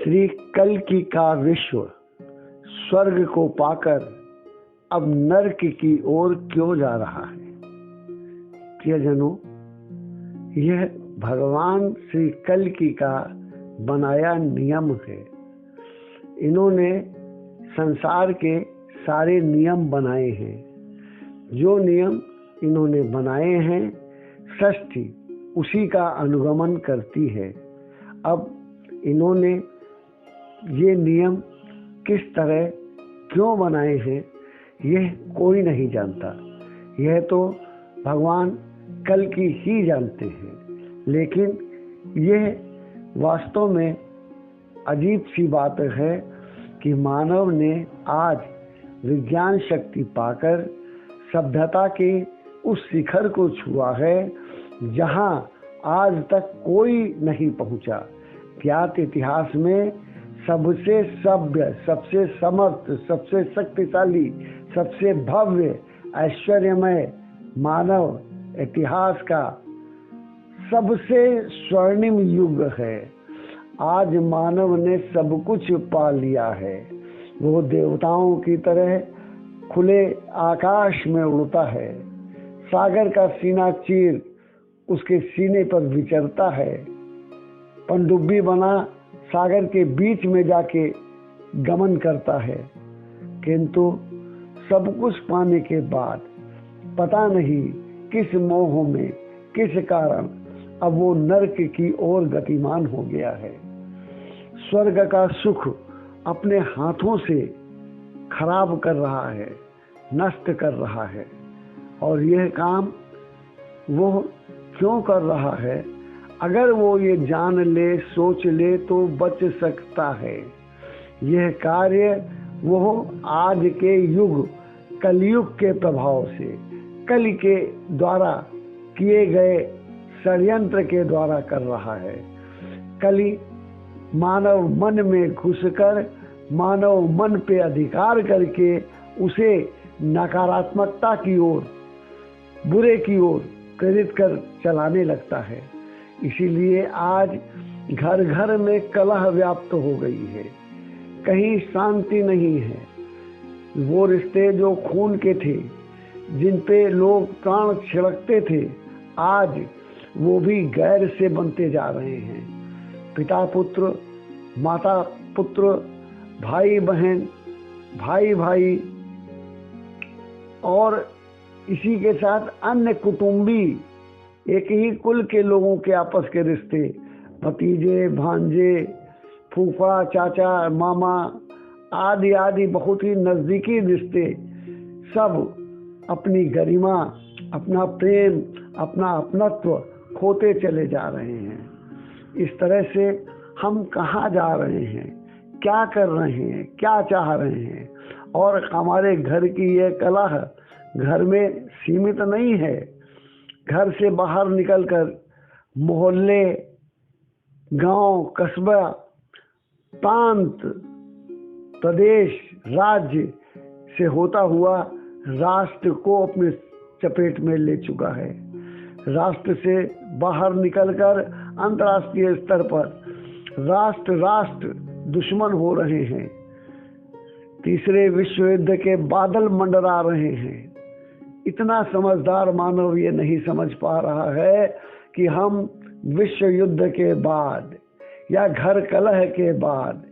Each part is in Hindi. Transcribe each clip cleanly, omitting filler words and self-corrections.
श्री कल्कि का विश्व स्वर्ग को पाकर अब नरक की ओर क्यों जा रहा है। प्रियजनों, यह भगवान श्री कल्कि का बनाया नियम है। इन्होंने संसार के सारे नियम बनाए हैं। जो नियम इन्होंने बनाए हैं, सृष्टि उसी का अनुगमन करती है। अब इन्होंने ये नियम किस तरह क्यों बनाए हैं, यह कोई नहीं जानता। यह तो भगवान कल्कि ही जानते हैं। लेकिन यह वास्तव में अजीब सी बात है कि मानव ने आज विज्ञान शक्ति पाकर सभ्यता के उस शिखर को छुआ है जहां आज तक कोई नहीं पहुंचा। ज्ञात इतिहास में सबसे सभ्य, सबसे समर्थ, सबसे शक्तिशाली, सबसे भव्य, ऐश्वर्यमय मानव इतिहास का सबसे स्वर्णिम युग है। आज मानव ने सब कुछ पा लिया है। वो देवताओं की तरह खुले आकाश में उड़ता है। सागर का सीना चीर उसके सीने पर विचरता है। पनडुब्बी बना सागर के बीच में जाके गमन करता है। किंतु सब कुछ पाने के बाद पता नहीं किस मोह में, किस कारण अब वो नरक की ओर गतिमान हो गया है। स्वर्ग का सुख अपने हाथों से खराब कर रहा है, नष्ट कर रहा है। और यह काम वो क्यों कर रहा है? अगर वो ये जान ले, सोच ले तो बच सकता है। यह कार्य वो आज के युग, कलयुग के प्रभाव से, कलि के द्वारा किए गए षड्यंत्र के द्वारा कर रहा है। कलि मानव मन में घुसकर, मानव मन पे अधिकार करके उसे नकारात्मकता की ओर, बुरे की ओर प्रेरित कर चलाने लगता है। इसीलिए आज घर घर में कलह व्याप्त हो गई है। कहीं शांति नहीं है। वो रिश्ते जो खून के थे, जिन पे लोग प्राण छिड़कते थे, आज वो भी गैर से बनते जा रहे हैं। पिता पुत्र, माता पुत्र, भाई बहन, भाई भाई और इसी के साथ अन्य कुटुंबी, एक ही कुल के लोगों के आपस के रिश्ते, भतीजे, भांजे, फूफा, चाचा, मामा आदि आदि बहुत ही नजदीकी रिश्ते, सब अपनी गरिमा, अपना प्रेम, अपना अपनत्व खोते चले जा रहे हैं। इस तरह से हम कहाँ जा रहे हैं, क्या कर रहे हैं, क्या चाह रहे हैं? और हमारे घर की यह कलह घर में सीमित नहीं है। घर से बाहर निकलकर मोहल्ले, गांव, कस्बा, प्रांत, प्रदेश, राज्य से होता हुआ राष्ट्र को अपने चपेट में ले चुका है। राष्ट्र से बाहर निकलकर अंतर्राष्ट्रीय स्तर पर राष्ट्र दुश्मन हो रहे हैं। तीसरे विश्व युद्ध के बादल मंडरा रहे हैं। इतना समझदार मानव ये नहीं समझ पा रहा है कि हम विश्व युद्ध के बाद या घर कलह के बाद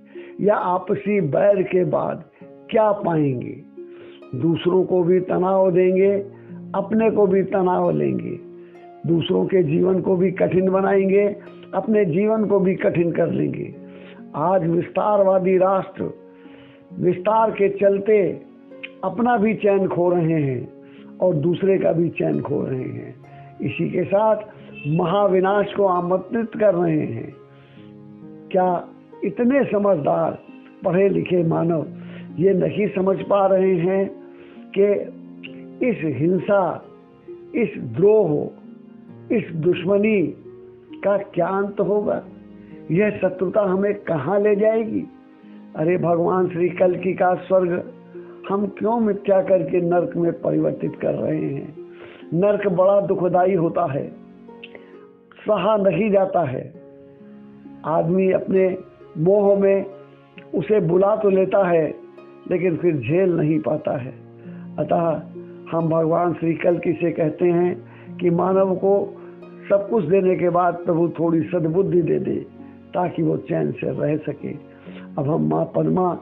या आपसी बैर के बाद क्या पाएंगे। दूसरों को भी तनाव देंगे, अपने को भी तनाव लेंगे। दूसरों के जीवन को भी कठिन बनाएंगे, अपने जीवन को भी कठिन कर लेंगे। आज विस्तारवादी राष्ट्र विस्तार के चलते अपना भी चैन खो रहे हैं और दूसरे का भी चैन खो रहे हैं। इसी के साथ महाविनाश को आमंत्रित कर रहे हैं। क्या इतने समझदार पढ़े लिखे मानव ये नहीं समझ पा रहे हैं कि इस हिंसा, इस द्रोह, इस दुश्मनी का क्या अंत होगा? यह शत्रुता हमें कहाँ ले जाएगी? अरे भगवान श्री कल्कि का स्वर्ग हम क्यों मिथ्या करके नरक में परिवर्तित कर रहे हैं? नरक बड़ा दुखदाई होता है, सहा नहीं जाता है। आदमी अपने मोह में उसे बुला तो लेता है लेकिन फिर झेल नहीं पाता है। अतः हम भगवान श्री कल्कि से कहते हैं कि मानव को सब कुछ देने के बाद प्रभु थोड़ी सद्बुद्धि दे दे ताकि वो चैन से रह सके। अब हम माँ पद्मा,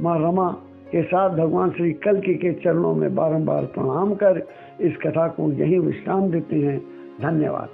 माँ रमा के साथ भगवान श्री कल्कि के चरणों में बारंबार प्रणाम कर इस कथा को यहीं विश्राम देते हैं। धन्यवाद।